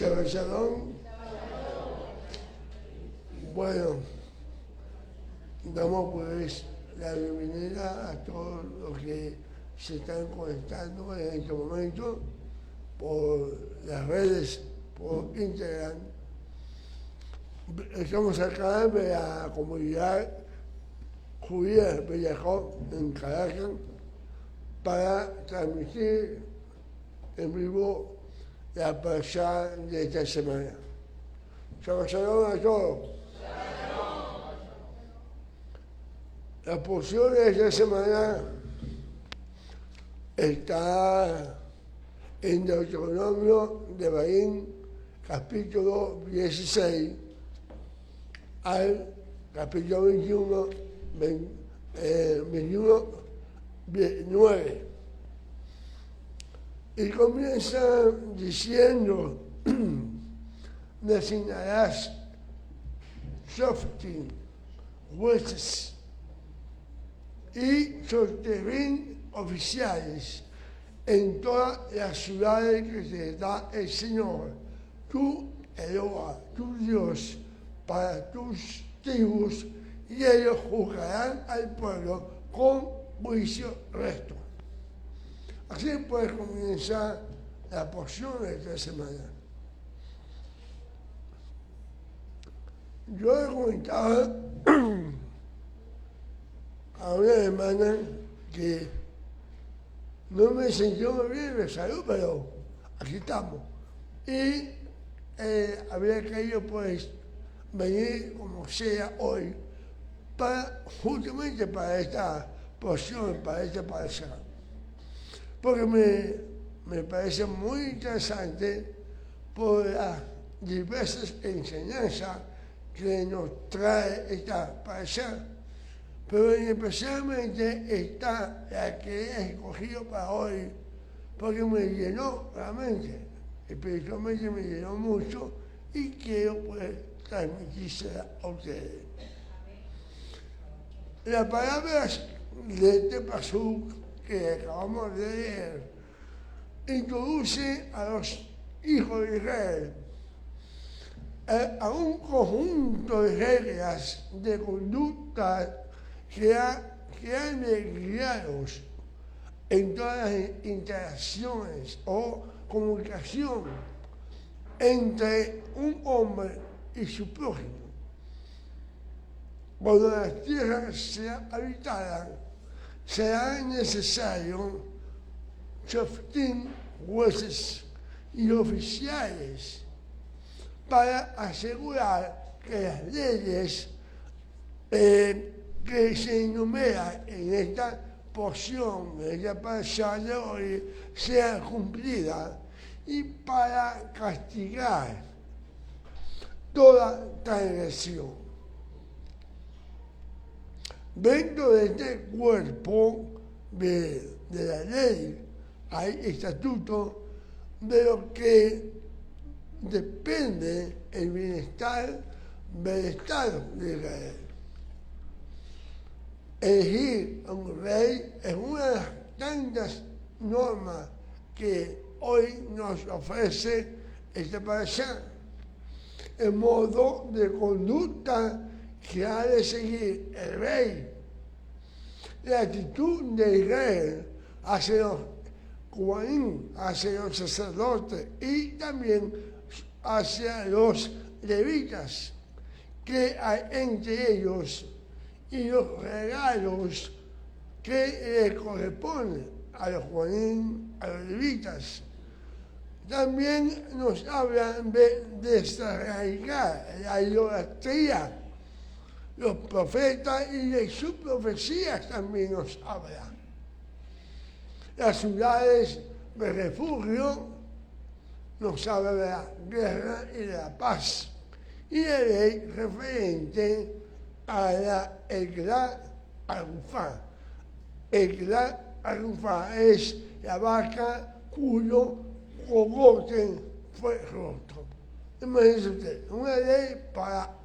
Shabbat Shalom. Bueno, damos pues la bienvenida a todos los que se están conectando en este momento por las redes, por Instagram. Estamos acá en la comunidad judía de Bellajó, en Caracas, para transmitir en vivo la parashá de esta semana. Shabbat Shalom a todos. La porción de esta semana está en Deuteronomio de Baín, capítulo 16, al capítulo 21, 9. Y comienza diciendo, designarás shoftim, jueces, y sosterín oficiales en todas las ciudades que te da el Señor, tu Eloa, tu Dios, para tus tribus, y ellos juzgarán al pueblo con juicio recto. Así pues comienza la porción de esta semana. Yo he comentado a una hermana que no me sentí muy bien de salud, pero aquí estamos. Y había querido pues venir como sea hoy, justamente para esta porción, para esta parashá. Porque me parece muy interesante por las diversas enseñanzas que nos trae esta parashá, pero especialmente está la que he escogido para hoy, porque me llenó realmente, espiritualmente me llenó mucho y quiero pues transmitírsela a ustedes. Las palabras de este pasuk que acabamos de leer introduce a los hijos de Israel a un conjunto de reglas de conducta que han de guiarlos en todas las interacciones o comunicación entre un hombre y su prójimo. Cuando las tierras sean habitadas, será necesario shoftim, jueces y oficiales para asegurar que las leyes que se enumeran en esta porción, en esta parashá de hoy, sean cumplidas y para castigar toda transgresión. Dentro de este cuerpo de la ley hay estatutos de lo que depende el bienestar del Estado de Israel. Elegir a un rey es una de las tantas normas que hoy nos ofrece esta parashá. El modo de conducta que ha de seguir el rey, la actitud de Israel hacia los Kohanim, hacia los sacerdotes y también hacia los levitas que hay entre ellos y los regalos que le corresponden a los Kohanim, a los levitas. También nos hablan de desarraigar la idolatría. Los profetas y de sus profecías también nos hablan. Las ciudades de refugio nos habla de la guerra y de la paz. Y la ley referente a la Eglah Arufá. Eglah Arufá es la vaca cuyo cogote fue roto. Imagínense usted, una ley para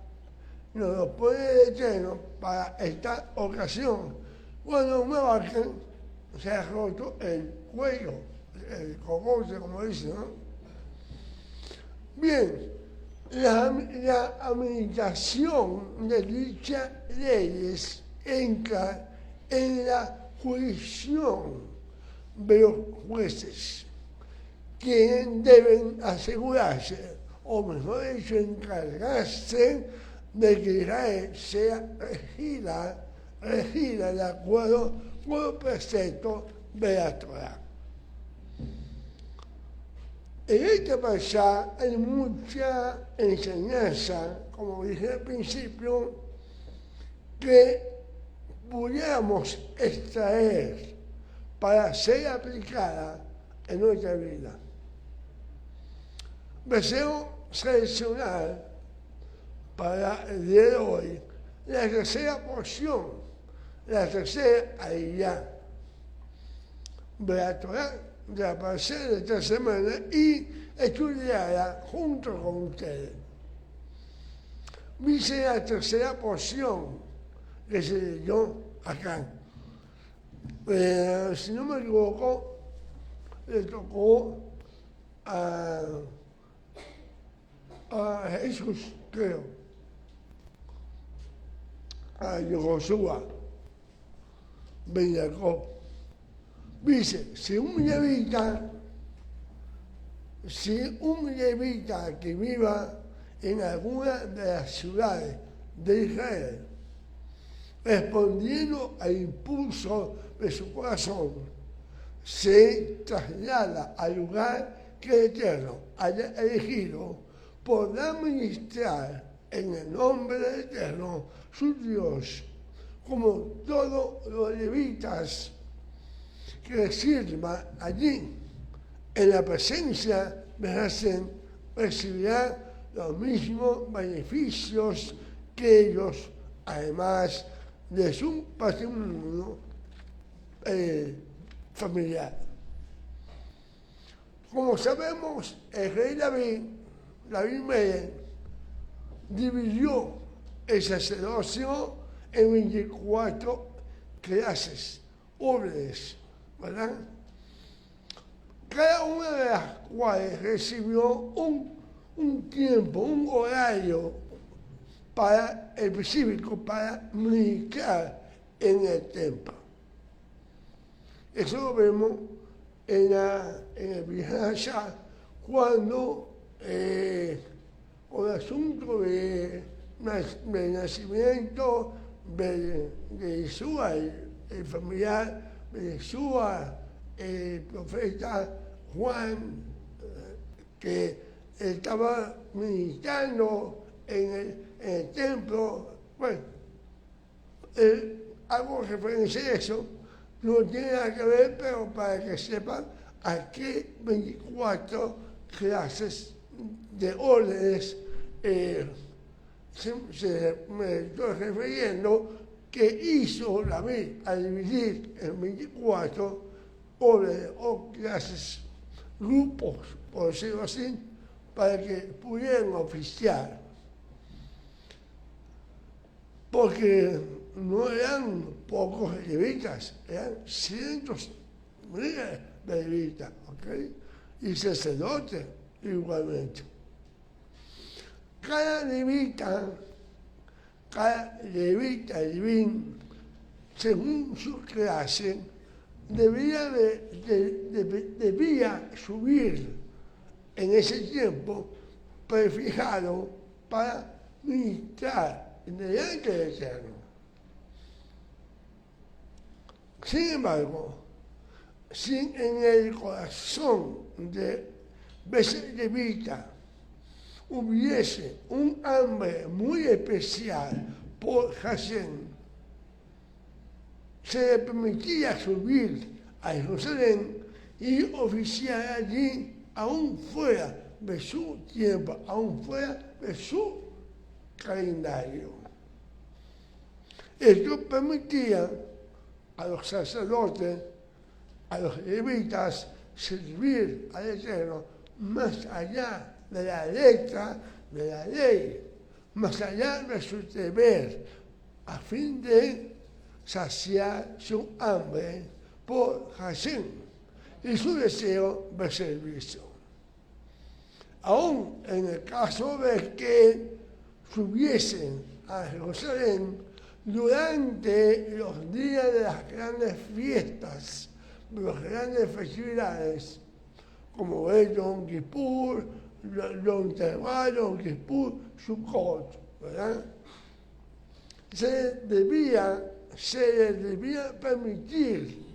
nos lo pone el Eterno para esta ocasión. Cuando una vaca se ha roto el cuello, el cogote, como dicen, ¿no? Bien, la administración de dichas leyes entra en la jurisdicción de los jueces, quienes deben asegurarse, o mejor dicho, encargarse de que Israel sea regida de acuerdo con los preceptos de la Torá. En este pasaje hay mucha enseñanza, como dije al principio, que pudiéramos extraer para ser aplicada en nuestra vida. Deseo seleccionar para el día de hoy la tercera porción, la tercera aliyá de la Torá, de la parcela de esta semana, y estudiarla junto con ustedes. Dice la tercera porción que se leyó acá. Si no me equivoco, le tocó a Jesús, creo, a Josué ben Jacob. Dice, si un levita que viva en alguna de las ciudades de Israel, respondiendo al impulso de su corazón, se traslada al lugar que el Eterno haya elegido, podrá ministrar en el nombre del Eterno, su Dios, como todos los levitas que sirvan allí en la presencia de Hashem, recibirán los mismos beneficios que ellos, además de su patrimonio familiar. Como sabemos, el rey David Meller, dividió el sacerdocio en 24 clases, órdenes, ¿verdad? Cada una de las cuales recibió un tiempo, un horario específico para ministrar en el templo. Eso lo vemos en el Vihasha, cuando con el asunto del nacimiento de Yeshua, el familiar de Yeshua, el profeta Juan, que estaba ministrando en el templo. Bueno, hago referencia a eso, no tiene nada que ver, pero para que sepan a qué 24 clases de órdenes me estoy refiriendo, que hizo David al dividir en 24 órdenes o clases, grupos, por decirlo así, para que pudieran oficiar. Porque no eran pocos levitas, eran cientos, miles de levitas, ¿ok? Y sacerdotes igualmente. Cada levita, levín, según su clase, debía subir en ese tiempo prefijado para ministrar delante del Eterno. Sin embargo, si en el corazón de ese levita hubiese un hambre muy especial por Hashem, se le permitía subir a Jerusalén y oficiar allí, aún fuera de su tiempo, aún fuera de su calendario. Esto permitía a los sacerdotes, a los levitas, servir al Eterno más allá de la letra de la ley, más allá de su deber, a fin de saciar su hambre por Hashem y su deseo de servicio. aún en el caso de que subiesen a Jerusalén durante los días de las grandes fiestas, de las grandes festividades, como es Yom Kippur, Yom Teruah, Yom Kippur, Sukkot, ¿verdad? Se les debía permitir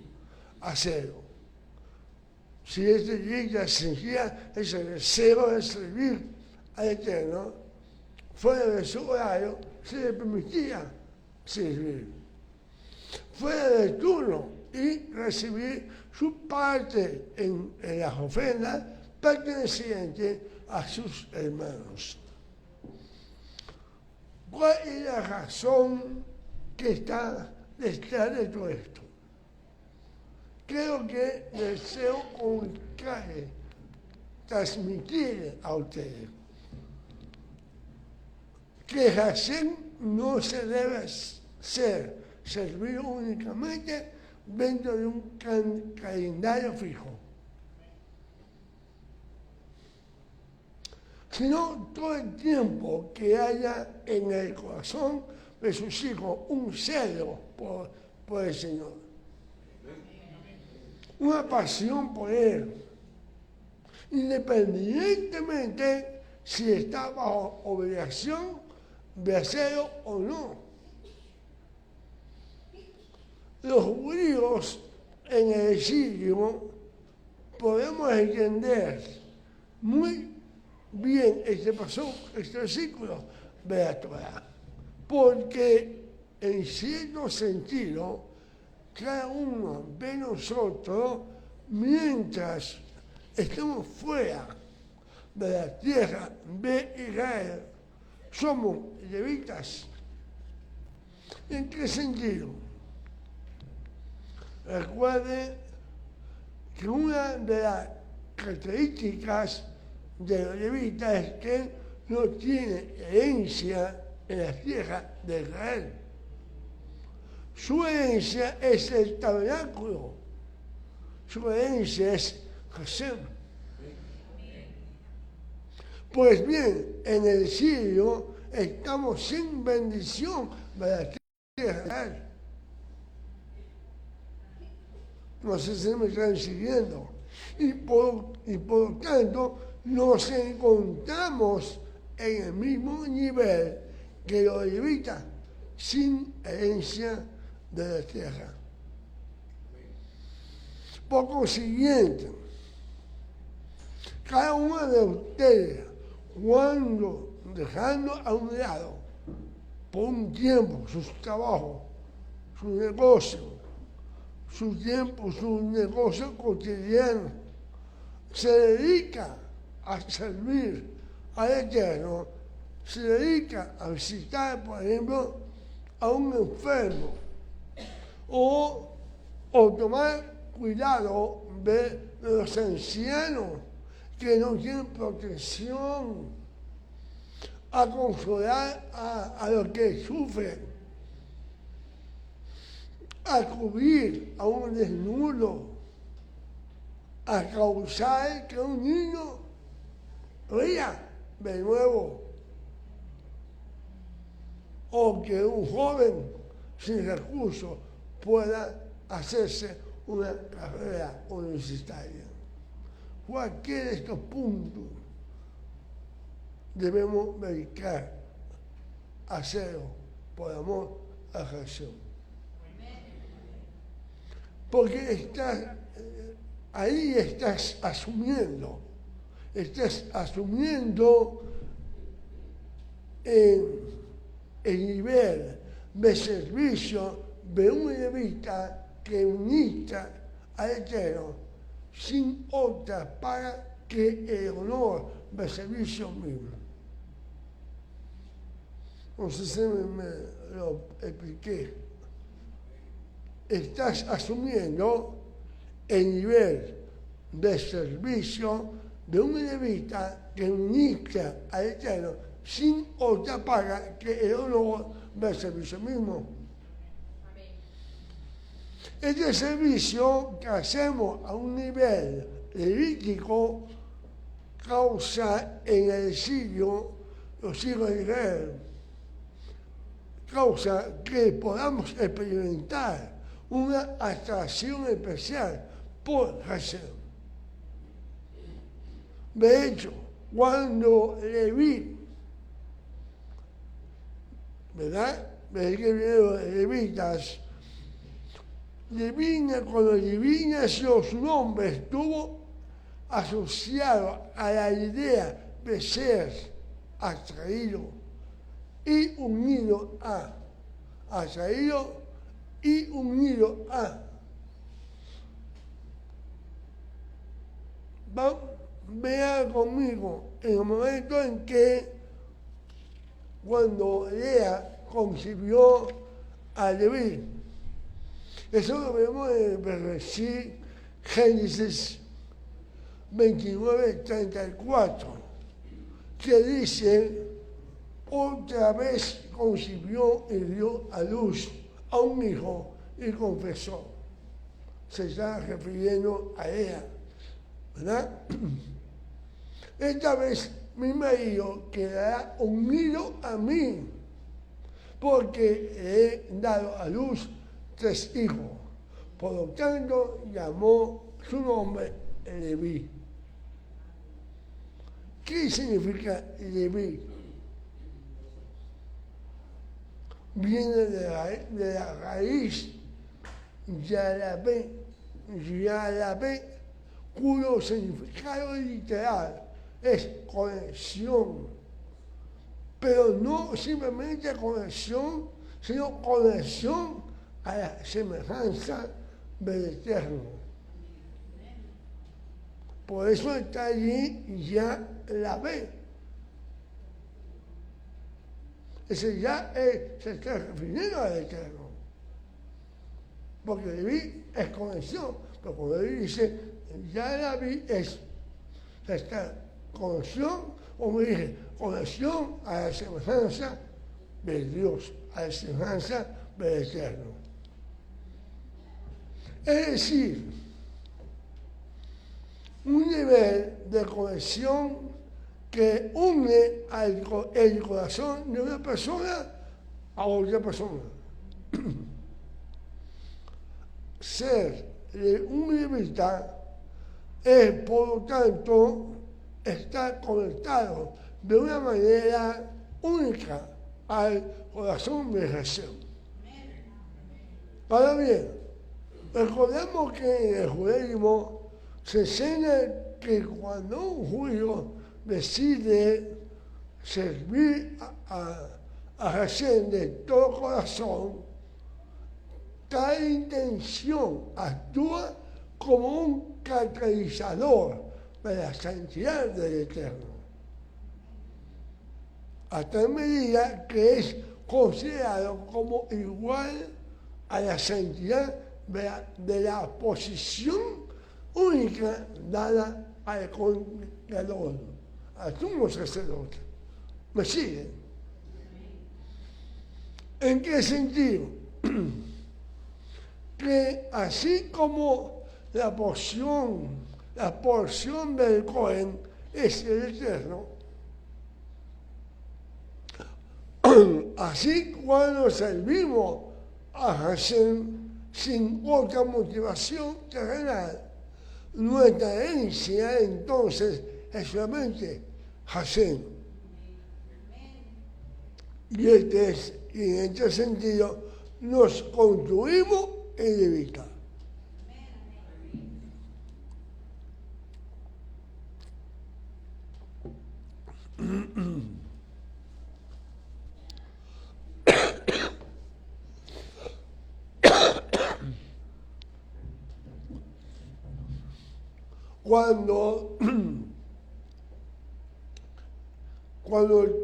hacerlo. Si este día sentía ese deseo de servir al Eterno, fuera de su horario, se le permitía servir. Fuera del turno y recibir su parte en las ofrendas pertenecientes a sus hermanos. ¿Cuál es la razón que está detrás de todo esto? Creo que deseo comunicarle, transmitir a ustedes que Hashem no se debe servir únicamente dentro de un calendario fijo, sino todo el tiempo que haya en el corazón de sus hijos un celo por el Señor, una pasión por Él, independientemente si está bajo obligación de hacerlo o no. Los judíos en el exilio podemos entender muy bien este versículo de la Torah, porque en cierto sentido cada uno de nosotros, mientras estamos fuera de la tierra de Israel, somos levitas. ¿En qué sentido? Recuerden que una de las características de los levitas es que no tiene herencia en la tierra de Israel. Su herencia es el tabernáculo. Su herencia es Hashem. Pues bien, en el exilio estamos sin bendición de la tierra de Israel. No sé si me están siguiendo. Y por lo tanto, nos encontramos en el mismo nivel que los levitas, sin herencia de la tierra. Por consiguiente, cada uno de ustedes, cuando dejando a un lado por un tiempo sus trabajos, su negocio, su tiempo, su negocio cotidiano, se dedica a servir al Eterno, se dedica a visitar, por ejemplo, a un enfermo o tomar cuidado de los ancianos que no tienen protección, a consolar a los que sufren, a cubrir a un desnudo, a causar que un niño ría de nuevo, o que un joven sin recursos pueda hacerse una carrera universitaria. Cualquiera de estos puntos debemos dedicar a hacerlo por amor a Jesús. Porque ahí estás asumiendo el nivel de servicio de un levita que unita al Eterno sin otra paga que el honor del servicio mismo. No sé si me lo expliqué. Estás asumiendo el nivel de servicio de un levita que unita al Eterno sin otra paga que el honor del servicio mismo. Este servicio que hacemos a un nivel levítico causa en el exilio los hijos de Israel, causa que podamos experimentar una atracción especial por Hashem. De hecho, cuando Leví, ¿verdad? Desde que vinieron los levitas, cuando Leví nació, su nombre estuvo asociado a la idea de ser atraído y unido a. Atraído y unido a. Vean conmigo en el momento en que cuando Lea concibió a Leví. Eso lo vemos en Génesis 29:34, que dice, otra vez concibió y dio a luz a un hijo y confesó. Se está refiriendo a ella, ¿verdad? Esta vez mi marido quedará unido a mí, porque he dado a luz 3 hijos. Por lo tanto, llamó su nombre Leví. ¿Qué significa Leví? Viene de la raíz Yarabé, cuyo significado literal es conexión, pero no simplemente conexión, sino conexión a la semejanza del Eterno. Por eso está allí Yahvé. Ese ya se está refiriendo al Eterno. Porque Leví es conexión, pero cuando él dice Yahvé se está conexión, como dije, conexión a la semejanza de Dios, a la semejanza del Eterno. Es decir, un nivel de conexión que une el corazón de una persona a otra persona. Ser un levita es, por lo tanto, estar conectado de una manera única al corazón de Jesús. Ahora bien, recordemos que en el judaísmo se enseña que cuando un judío decide servir a Hashem de todo corazón, tal intención actúa como un catalizador de la santidad del Eterno, a tal medida que es considerado como igual a la santidad de la posición única dada al Conquistador, al sumo sacerdote. ¿Me siguen? ¿En qué sentido? Que así como la porción del Cohen es el Eterno, así cuando servimos a Hashem sin otra motivación terrenal, nuestra herencia entonces es solamente Hashem. Y en este sentido nos construimos en levita. Cuando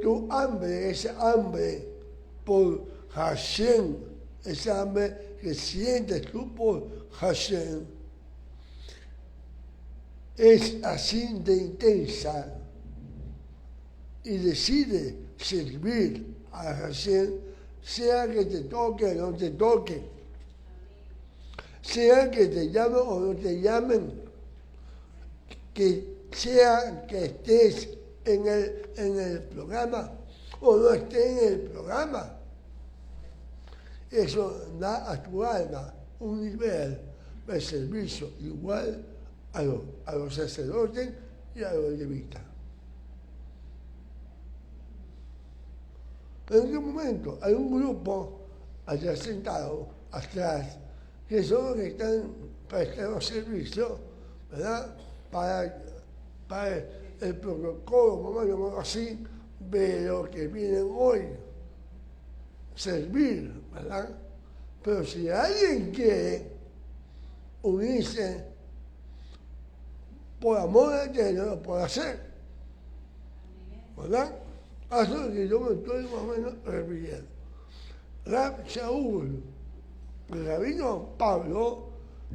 tu hambre, ese hambre por Hashem, esa hambre que sientes tú por Hashem, es así de intensa y decide servir a Hashem, sea que te toque o no te toque, sea que te llamen o no te llamen, que sea que estés en el programa o no estés en el programa. Eso da a tu alma un nivel de servicio igual a los sacerdotes y a los levitas. En este momento hay un grupo allá sentado atrás que son los que están prestando servicio, ¿verdad? Para el protocolo, vamos a llamarlo así, de lo que vienen hoy. Servir, ¿verdad? Pero si alguien quiere unirse por amor a Eterno, lo puede hacer, ¿verdad? Eso es lo que yo me estoy más o menos refiriendo. Rab Shaul, el rabino Pablo,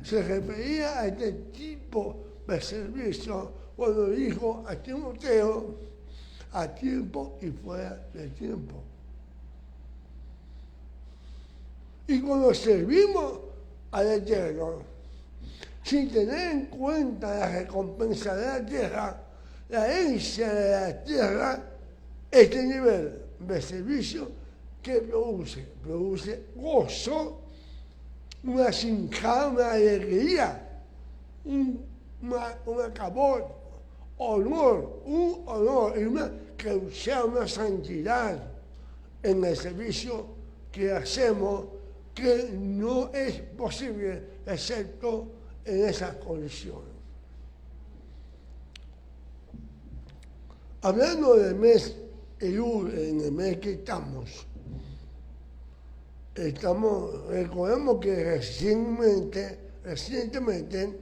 se refería a este tipo de servicio cuando dijo a Timoteo, a tiempo y fuera de tiempo. Y cuando servimos al Eterno, sin tener en cuenta la recompensa de la tierra, la herencia de la tierra, este nivel de servicio que produce gozo, una sinjá, una alegría, un acabor, un honor y una causar una santidad en el servicio que hacemos, que no es posible excepto en esas condiciones. Hablando del mes Elul, en el mes que estamos, recordemos que recientemente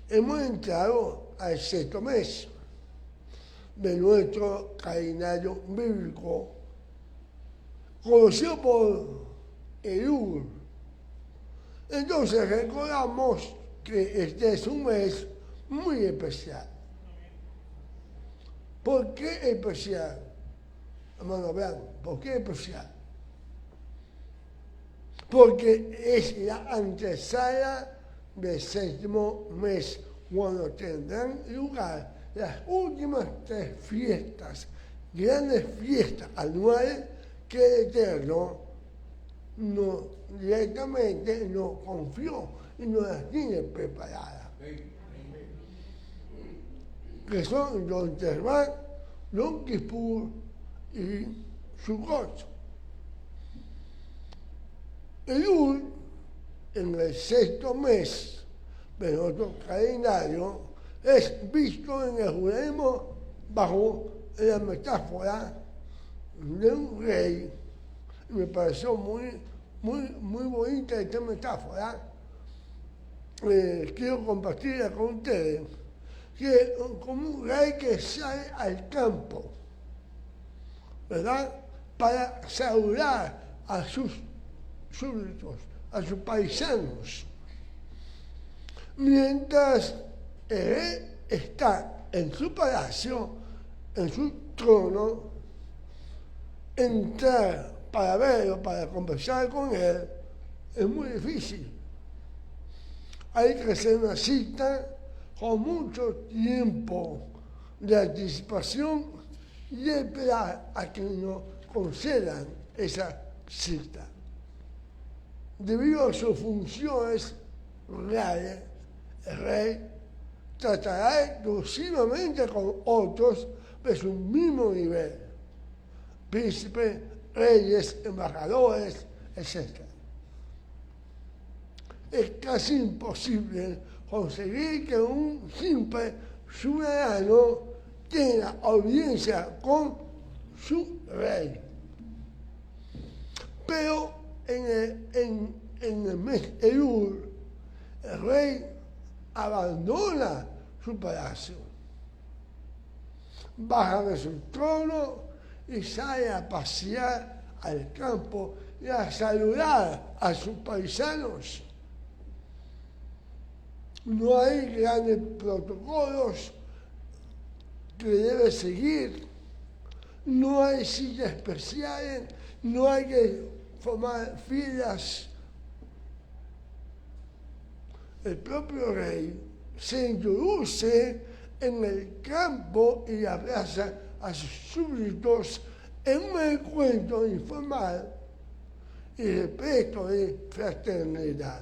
hemos entrado al sexto mes de nuestro calendario bíblico, conocido por Elul. Entonces recordamos que este es un mes muy especial. ¿Por qué especial? Hermano, vean, ¿por qué especial? Porque es la antesala del séptimo mes, cuando tendrán lugar las últimas 3 fiestas, grandes fiestas anuales que el Eterno directamente nos confió y nos las tiene preparadas. Que son Yom Teruah, Yom Kippur y Sukkot. Elul, en el sexto mes de nuestro calendario, es visto en el judaísmo bajo la metáfora de un rey. Me pareció muy bonita esta metáfora. Quiero compartirla con ustedes, que como un rey que sale al campo, ¿verdad? Para saludar a sus súbditos, a sus paisanos. Mientras él está en su palacio, en su trono, entrar para verlo, para conversar con él, es muy difícil. Hay que hacer una cita con mucho tiempo de anticipación y esperar a que nos concedan esa cita. Debido a sus funciones reales, el rey tratará exclusivamente con otros de su mismo nivel, príncipes, reyes, embajadores, etc. Es casi imposible conseguir que un simple ciudadano tenga audiencia con su rey. Pero en el mes Elul, el rey abandona su palacio, baja de su trono y sale a pasear al campo y a saludar a sus paisanos. No hay grandes protocolos que debe seguir, no hay sillas especiales, no hay que formar filas. El propio rey se introduce en el campo y abraza a sus súbditos en un encuentro informal y respeto de fraternidad.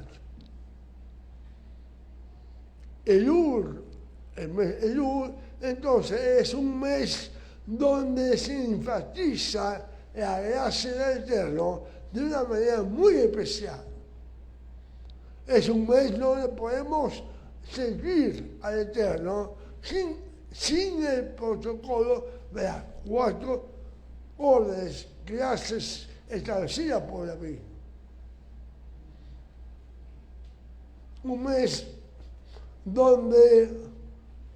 Elul, el mes Elul, entonces es un mes donde se enfatiza la gracia del Eterno de una manera muy especial. Es un mes donde podemos servir al Eterno sin el protocolo de las 4 órdenes, clases establecidas por la Biblia. Un mes donde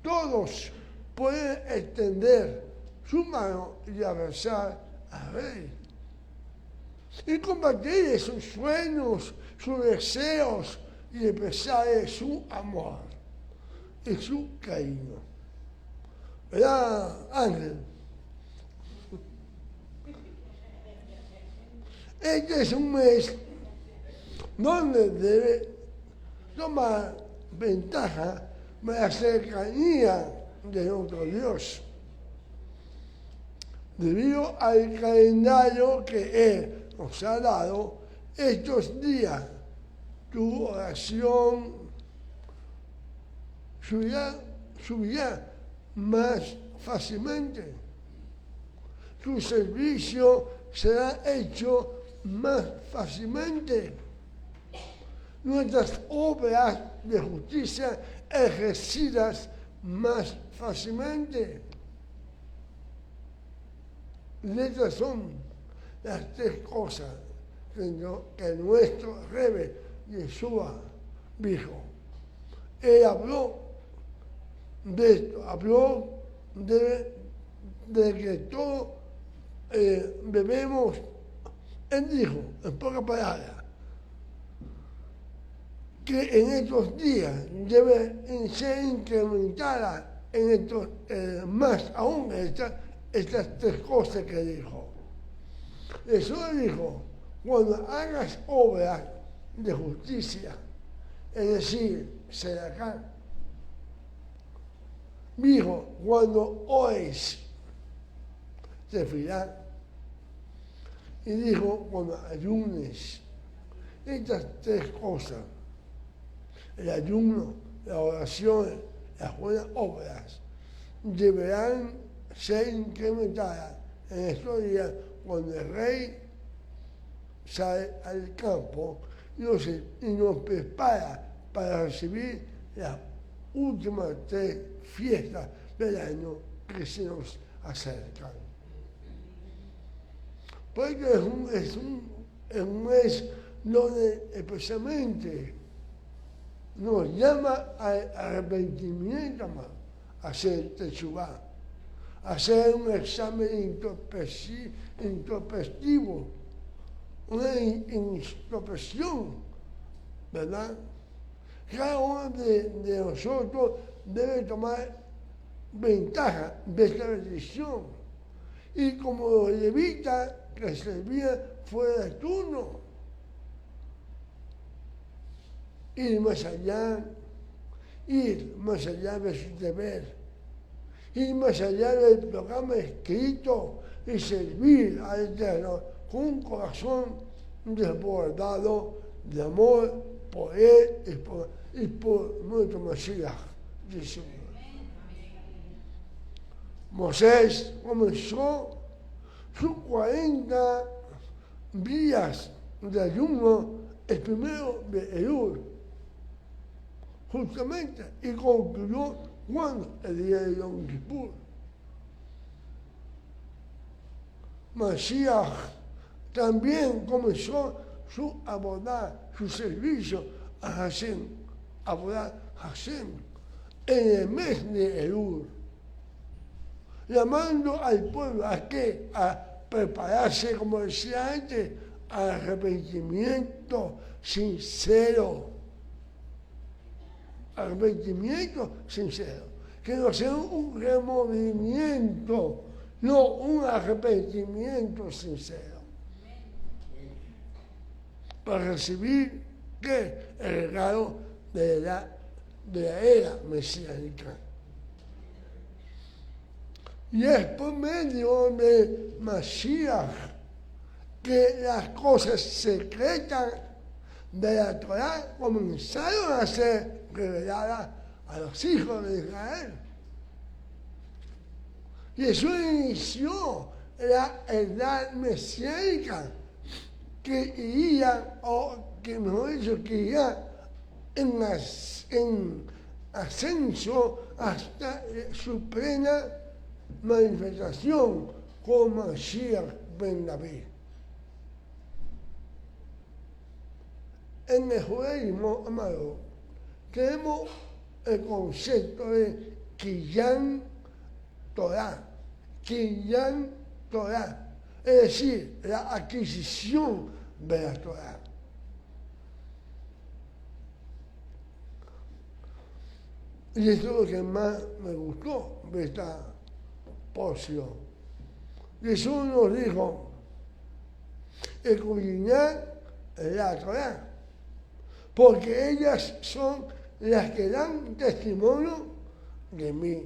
todos pueden extender su mano y abrazar al Rey. Y compartir sus sueños, sus deseos y expresar su amor y su cariño. ¿Verdad, Ángel? Este es un mes donde debe tomar ventaja de la cercanía de nuestro Dios. Debido al calendario que Él nos ha dado, estos días tu oración subirá más fácilmente. Tu servicio será hecho más fácilmente. Nuestras obras de justicia ejercidas más fácilmente. Y estas son las 3 cosas que nuestro Rebbe Yeshua dijo. Él habló de esto, habló de que todos debemos. Él dijo, en pocas palabras, que en estos días debe ser incrementada en estos, más aún estas 3 cosas que dijo. Jesús dijo, cuando hagas obras de justicia, es decir, sedacá, dijo, cuando oes, tefilá, y dijo, cuando ayunes, estas 3 cosas, el ayuno, la oración, las buenas obras, deberán ser incrementadas en estos días cuando el Rey sale al campo y nos prepara para recibir las últimas 3 fiestas del año que se nos acercan. Porque es un mes donde especialmente nos llama al arrepentimiento, a hacer teshuvá, a hacer un examen introspectivo, una introspección, ¿verdad? Cada uno de nosotros debe tomar ventaja de esta bendición. Y como los levitas que servían fuera de turno, ir más allá de su deber, ir más allá del programa escrito y servir al Eterno con un corazón desbordado de amor por Él y por nuestro Mesías, Jesús. Moisés comenzó sus 40 días de ayuno el primero de Elul, justamente, y concluyó cuando el día de Yom Kippur. Mashiach también comenzó su abodá, su servicio a Hashem, abodá Hashem, en el mes de Elul, llamando al pueblo a qué, a prepararse, como decía antes, al arrepentimiento sincero. Arrepentimiento sincero, que no sea un remordimiento, no un arrepentimiento sincero. Para recibir ¿qué? El regalo de la era mesiánica. Y es por medio de Mashiach que las cosas secretas de la Torah comenzaron a ser reveladas a los hijos de Israel. Jesús inició la edad mesiánica que iría, o que mejor dicho, que iría en ascenso hasta su plena manifestación como Mashiach ben David. En el judaísmo, amado, tenemos el concepto de Kinyan Torah, Kinyan Torah, es decir, la adquisición de la Torah. Y eso es lo que más me gustó de esta porción. Jesús nos dijo, escudriñar la Torah, porque ellas son las que dan testimonio de mí.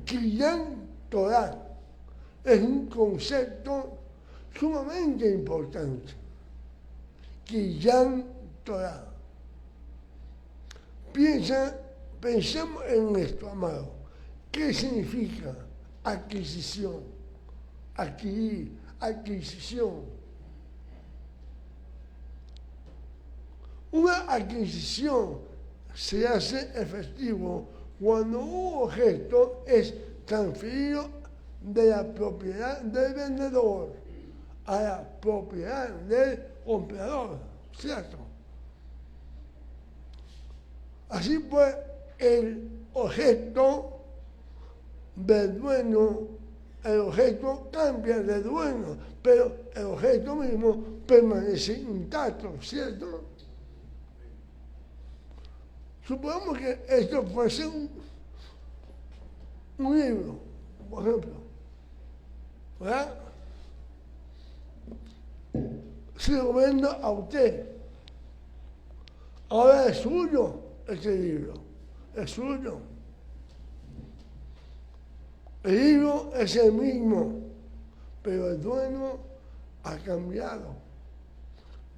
Kinyan Torah es un concepto sumamente importante. Kinyan Torah. Pensemos en esto, amado. ¿Qué significa adquisición? Adquirir, adquisición. Una adquisición se hace efectivo cuando un objeto es transferido de la propiedad del vendedor a la propiedad del comprador, ¿cierto? Así pues, el objeto del dueño, el objeto cambia de dueño, pero el objeto mismo permanece intacto, ¿cierto? Supongamos que esto fuese un libro, por ejemplo, ¿verdad? Se lo vendo a usted. Ahora es suyo este libro, es suyo. El libro es el mismo, pero el dueño ha cambiado.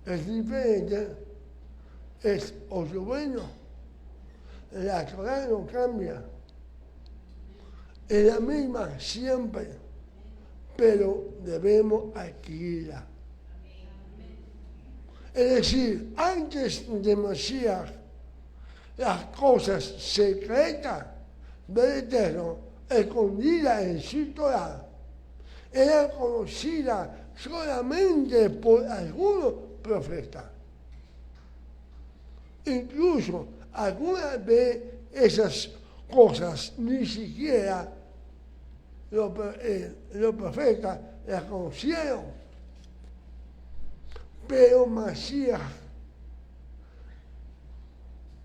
Es diferente, es otro dueño. La Torah no cambia. Es la misma siempre, pero debemos adquirirla. Es decir, antes de Mashiach, las cosas secretas del Eterno, escondidas en su Torah, eran conocidas solamente por algunos profetas. Incluso algunas de esas cosas ni siquiera los profetas las conocieron. Pero Mashiach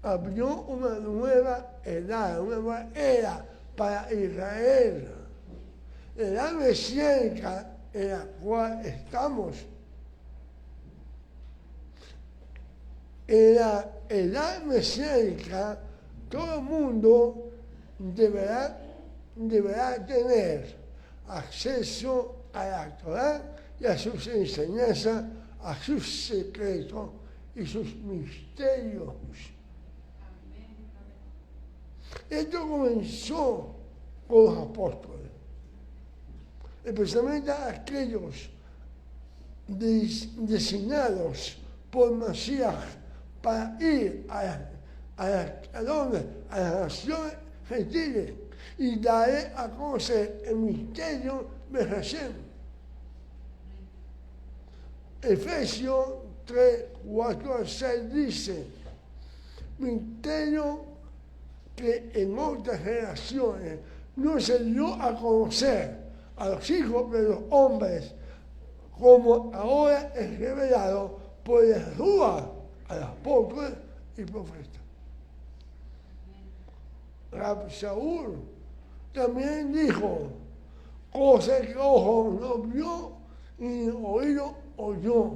abrió una nueva edad, una nueva era para Israel. La edad mesiánica en la cual estamos. En la edad mesiánica, todo el mundo deberá tener acceso a la Torah y a sus enseñanzas, a sus secretos y sus misterios. Esto comenzó con los apóstoles, especialmente aquellos designados por Mashiach para ir a las naciones gentiles y dar a conocer el misterio de Hashem. Efesios 3, 4 al 6 dice, misterio que en otras generaciones no se dio a conocer a los hijos de los hombres, como ahora es revelado por Yeshua a los apóstoles y profetas. Rab Shaul también dijo, cosas que ojo no vio ni oído oyó,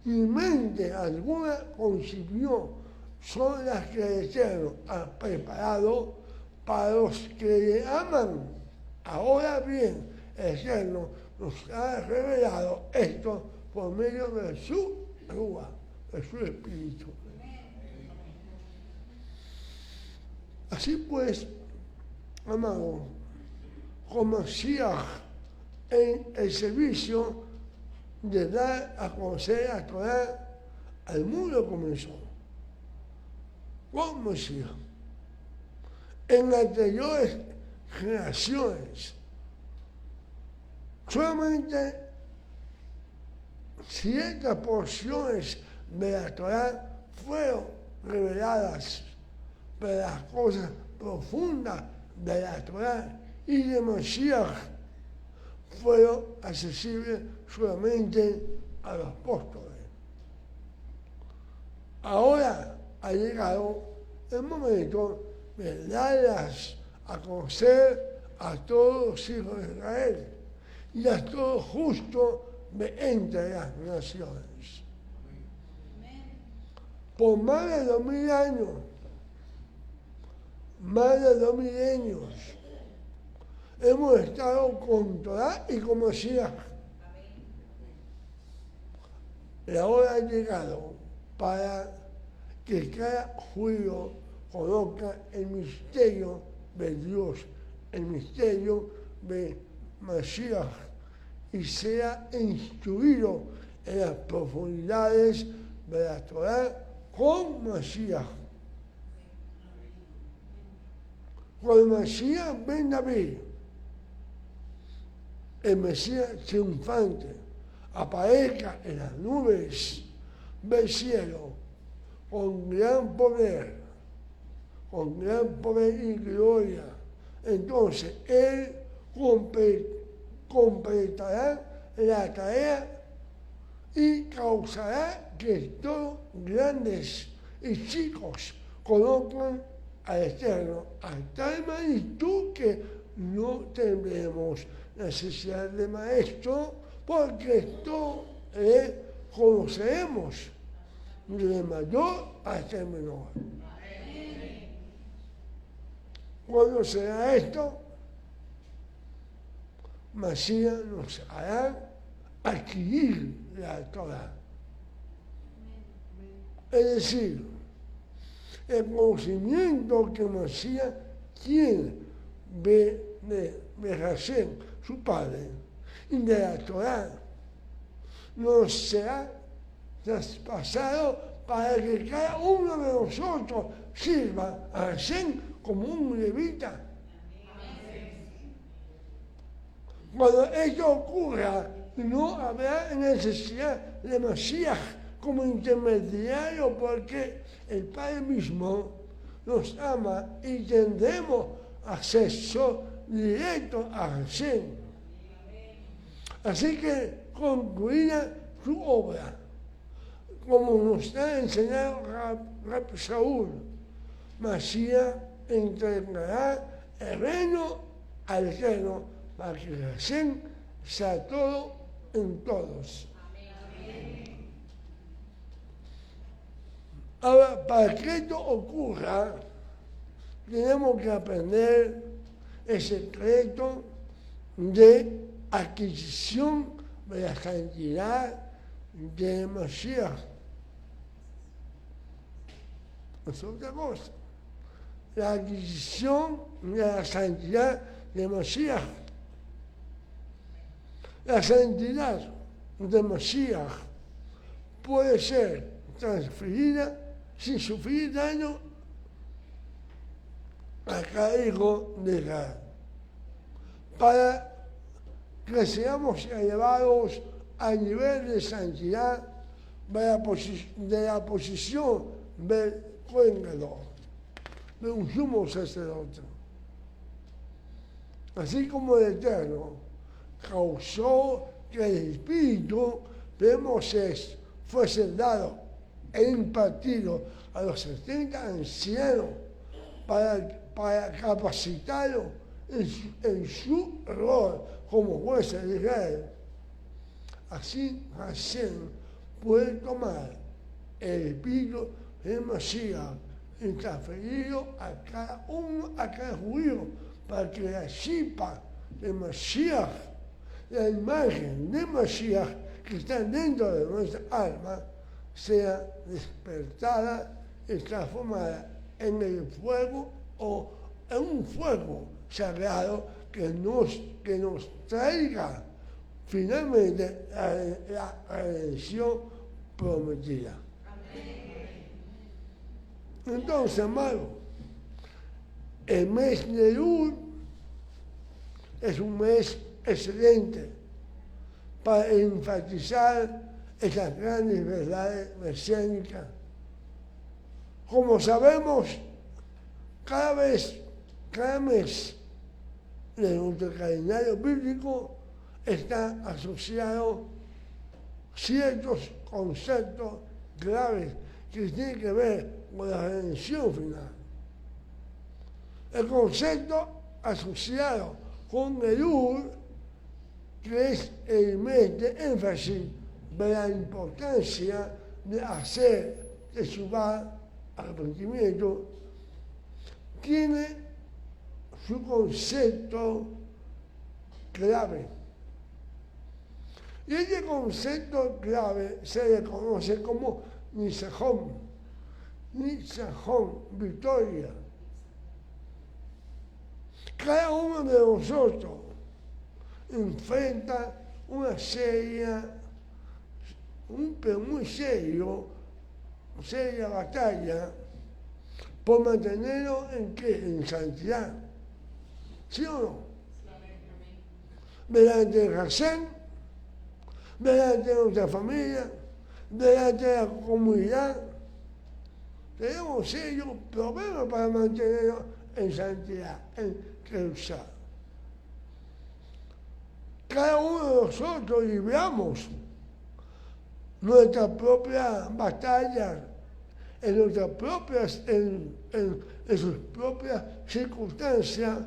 ni mente alguna concibió, son las que el Eterno ha preparado para los que le aman. Ahora bien, el Eterno nos ha revelado esto por medio de su Rúa, de su Espíritu. Así pues, amado, como Mashiach en el servicio de dar a conocer a Torah al mundo comenzó. Con Mashiach. En anteriores generaciones, solamente ciertas porciones de la Torah fueron reveladas, pero las cosas profundas de la Torah y de Mashiach fueron accesibles solamente a los apóstoles. Ahora ha llegado el momento de darlas a conocer a todos los hijos de Israel y a todos justos de entre las naciones. Por más de 2000 años, hemos estado con Torah y con Mashiach. La hora ha llegado para que cada judío conozca el misterio de Dios, el misterio de Mashiach, y sea instruido en las profundidades de la Torah con Mashiach. Cuando Mashiach ben David, el Mesías triunfante, aparezca en las nubes del cielo con gran poder y gloria, entonces Él completará la tarea y causará que todos grandes y chicos conozcan al Eterno a tal magnitud que no tendremos necesidad de maestro, porque todos le conoceremos de mayor hasta el menor. Cuando será esto, Mashiach nos hará adquirir la Torah. Es decir, el conocimiento que Mashiach tiene de Hashem, su Padre, y de la Torah, nos será traspasado para que cada uno de nosotros sirva a Hashem como un levita. Cuando esto ocurra, no habrá necesidad de Mashiach como intermediario, porque el Padre mismo nos ama y tendremos acceso directo a Hashem. Así que concluida su obra, como nos ha enseñado Rab Shaul, Mashiach entregará el reino al Eterno para que Hashem sea todo en todos. Ahora, para que esto ocurra, tenemos que aprender el secreto de adquisición de la santidad de Mashiach. Es otra cosa. La adquisición de la santidad de Mashiach. La santidad de Mashiach puede ser transferida sin sufrir daño a cada hijo de Israel, para que seamos elevados al nivel de santidad de la posición del Cohen Gadol, de un sumo sacerdote. Así como el Eterno causó que el Espíritu de Moisés fuese dado e impartido a los 70 ancianos para capacitarlos en su rol como jueces de Israel. Así Hashem puede tomar el espíritu de Mashiach y transferido a cada uno, a cada judío, para que la chispa de Mashiach, la imagen de Mashiach que está dentro de nuestra alma, sea despertada y transformada en el fuego o en un fuego sagrado que nos traiga finalmente la redención prometida. Entonces, hermano, el mes de Elul es un mes excelente para enfatizar esas grandes verdades mesiánicas. Como sabemos, cada mes de nuestro calendario bíblico está asociado ciertos conceptos claves que tienen que ver con la redención final. El concepto asociado con Elul, que es el mes de énfasis de la importancia de hacer teshuvá, arrepentimiento, tiene su concepto clave. Y ese concepto clave se le conoce como Nisajón, victoria. Cada uno de nosotros enfrenta una seria batalla por mantenerlo en santidad. ¿Sí o no? Delante de Hashem, delante de nuestra familia, delante de la comunidad. Tenemos serios problemas para mantenernos en santidad, en Kedushá. Cada uno de nosotros libramos nuestra propia batalla en sus propias circunstancias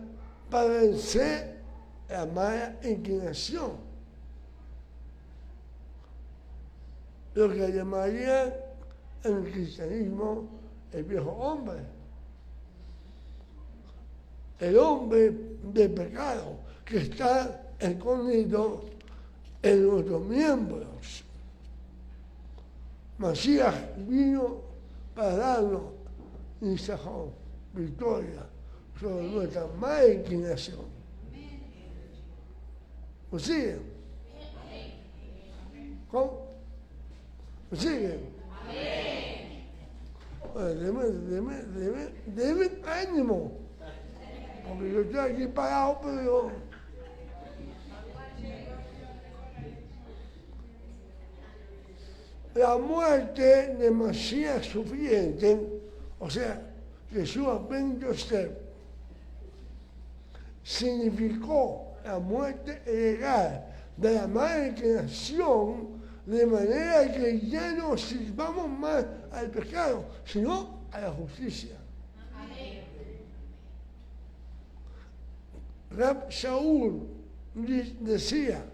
para vencer la mala inclinación. Lo que llamarían en el cristianismo el viejo hombre. El hombre de pecado que está escondido en nuestros miembros. Mashiach vino para darnos nisajón, victoria sobre nuestra mala inclinación. ¿Me siguen? ¿Cómo? ¿Me siguen? Deme ánimo, porque yo estoy aquí parado, pero la muerte de Mashiach suficiente, o sea, Yeshua ben Yosef, significó la muerte legal de la mala inclinación, de manera que ya no sirvamos más al pecado, sino a la justicia. Rab Shaul decía,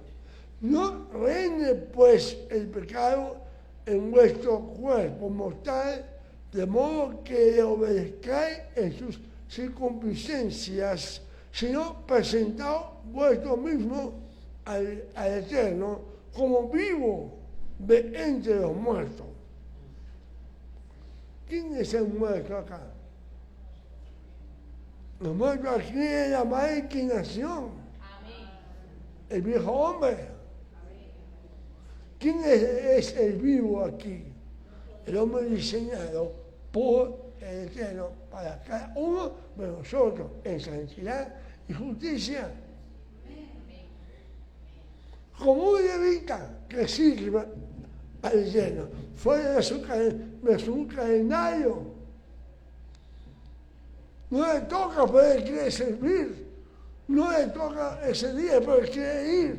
no reine pues el pecado en vuestro cuerpo mortal, de modo que le obedezcáis en sus circunstancias, sino presentaos vuestro mismo al Eterno como vivo de entre los muertos. ¿Quién es el muerto acá? El muerto aquí es la mala inclinación. El viejo hombre. ¿Quién es el vivo aquí? El hombre diseñado por el Eterno para cada uno de nosotros en santidad y justicia. Como un levita que sirva al Eterno, fuera de su calendario. No le toca, pero él quiere servir. No le toca ese día, pero él quiere ir.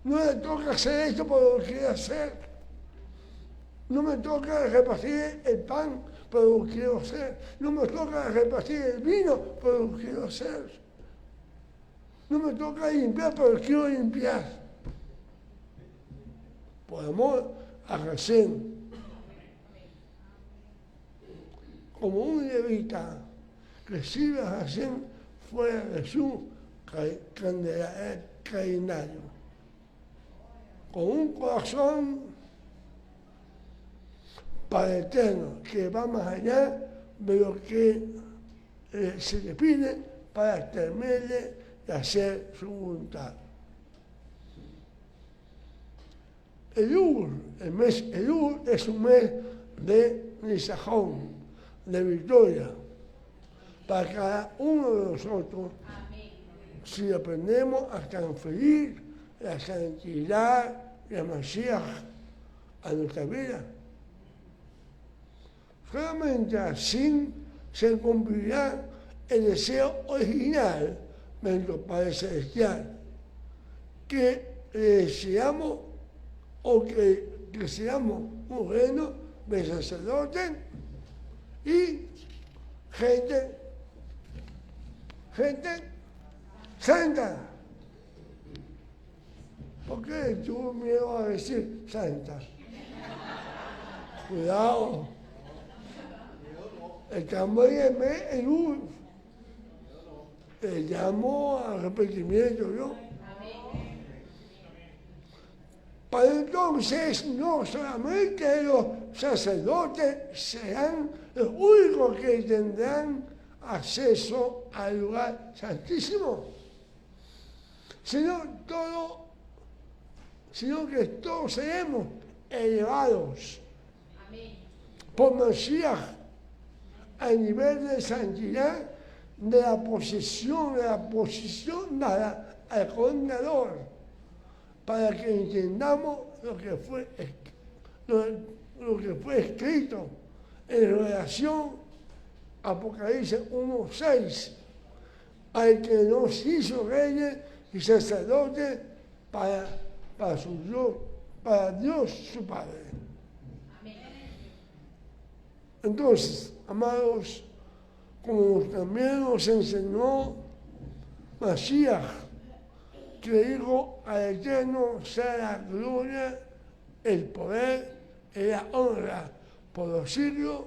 No le toca hacer esto, pero lo quiere hacer. No me toca repartir el pan, pero lo quiero hacer. No me toca repartir el vino, pero lo quiero hacer. No me toca limpiar, pero quiero limpiar. Por amor a Hashem. como un levita que sirve a Hashem fuera de su calendario, con un corazón para el Eterno, que va más allá de lo que se le pide para temerle y hacer su voluntad. El mes Elul es un mes de nisajón, de victoria, para cada uno de nosotros. Amén. Si aprendemos a transferir la santidad y la Mashiach a nuestra vida. Solamente así se cumplirá el deseo original de nuestro Padre Celestial, que deseamos o que seamos un reino de sacerdotes y gente santa. ¿Por qué tuvo miedo a decir santa? Cuidado. Estamos en el mes Elul. Le llamo al arrepentimiento, ¿no? Para entonces, no solamente los sacerdotes serán los únicos que tendrán acceso al lugar santísimo, sino que todos seremos elevados por Mashiach a nivel de santidad de la posición dada al coordinador, para que entendamos lo que fue escrito en relación a Apocalipsis 1:6, al que nos hizo reyes y sacerdotes para Dios su Padre. Entonces, amados, como también nos enseñó Mashiach, que dijo al Eterno sea la gloria, el poder y la honra por los siglos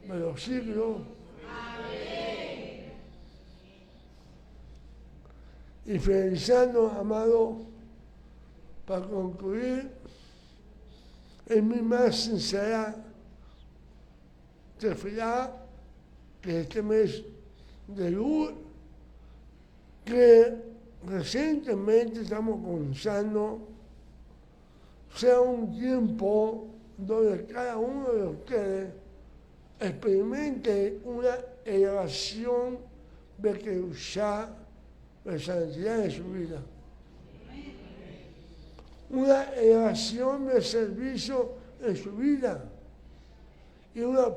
de los siglos. Amén. Y finalizando, amado, para concluir, en mi más sincera tefilá, que este mes de Elul, que recientemente estamos comenzando, sea un tiempo donde cada uno de ustedes experimente una elevación de Kedushá, de santidad en su vida. Una elevación de servicio en su vida y una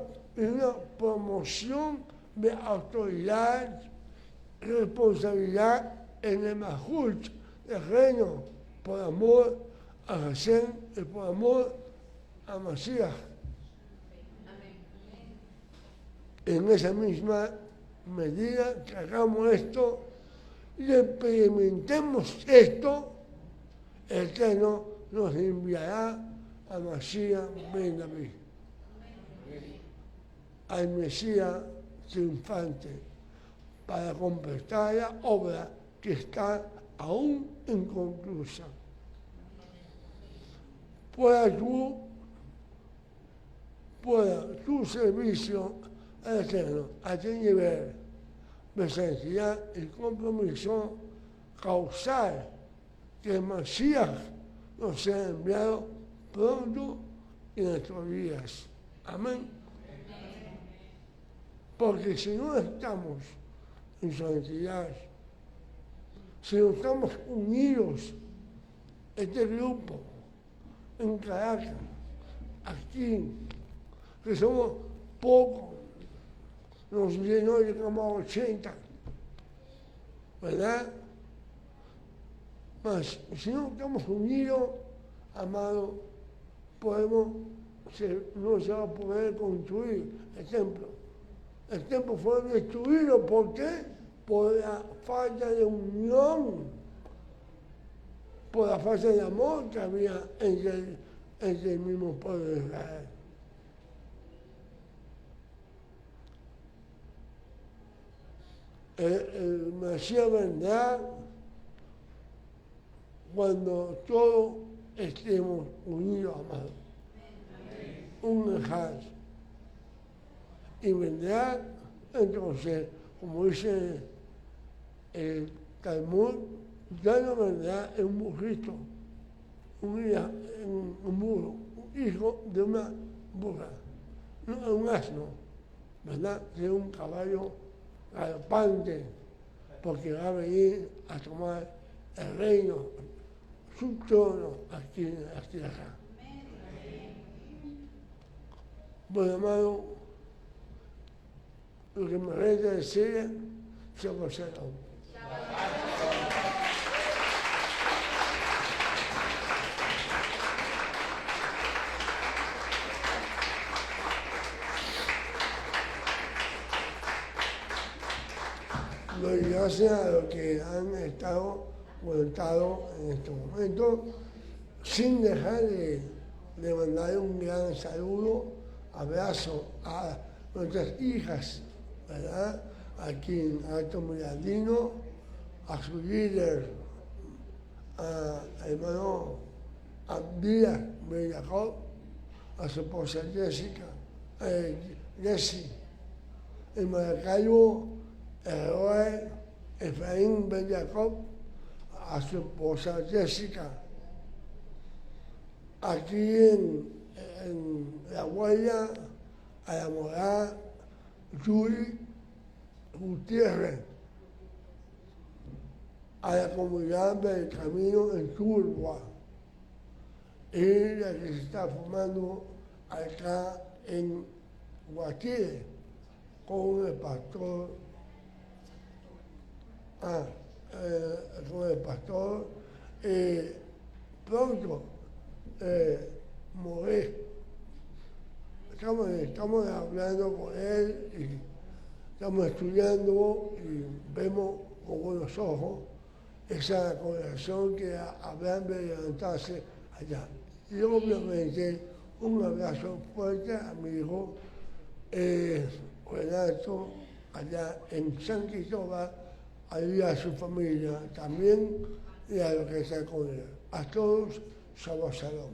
promoción de autoridad y responsabilidad en el Mahut del reino, por amor a Hashem y por amor a Mashiach. En esa misma medida que hagamos esto y experimentemos esto, el Eterno nos enviará a Mashiach ben David, al Mesías triunfante, para completar la obra que está aún inconclusa. Pueda tu servicio al Eterno, a este nivel de santidad y compromiso, causar que el Mashiach nos sea enviado pronto en nuestros días. Amén. Porque si no estamos en santidad, si no estamos unidos, este grupo, en Caracas, aquí, que somos pocos, nos llenó, llegamos a 80, ¿verdad? Mas si no estamos unidos, amado, no se va a poder construir el templo. El templo fue destruido, ¿por qué? Por la falta de unión, por la falta de amor que había entre el mismo pueblo de Israel. el Mesías vendrá cuando todos estemos unidos, amados. Un ejad. Y vendrá, entonces, como dice el Talmud, ya no vendrá un burrito, un burro, un hijo de una burra, no un asno, ¿verdad? De un caballo galopante, porque va a venir a tomar el reino, su trono aquí en la tierra. Bueno, hermano, lo que me resta decir, Shabbat Shalom. Doy gracias a los que han estado conectados en estos momentos, sin dejar de mandar un gran saludo, abrazo a nuestras hijas, ¿verdad? Aquí en Alto Mirandino, a su líder, a hermano Díaz Bellacob, a su esposa Jessica, Jessie, en Maracaibo, Eloy Efraín Bellacob, a su esposa Jessica. Aquí en La Huella, a la morada Yuri Gutiérrez, a la comunidad del Camino en Turba, y la que se está formando acá en Guatire con el pastor, pronto, Moré. Estamos hablando con él y estamos estudiando y vemos con buenos ojos esa congregación que habrán de levantarse allá. Y obviamente un abrazo fuerte a mi hijo Renato, allá en San Cristóbal, ahí a su familia también y a los que están con él. A todos, Shabbat Shalom.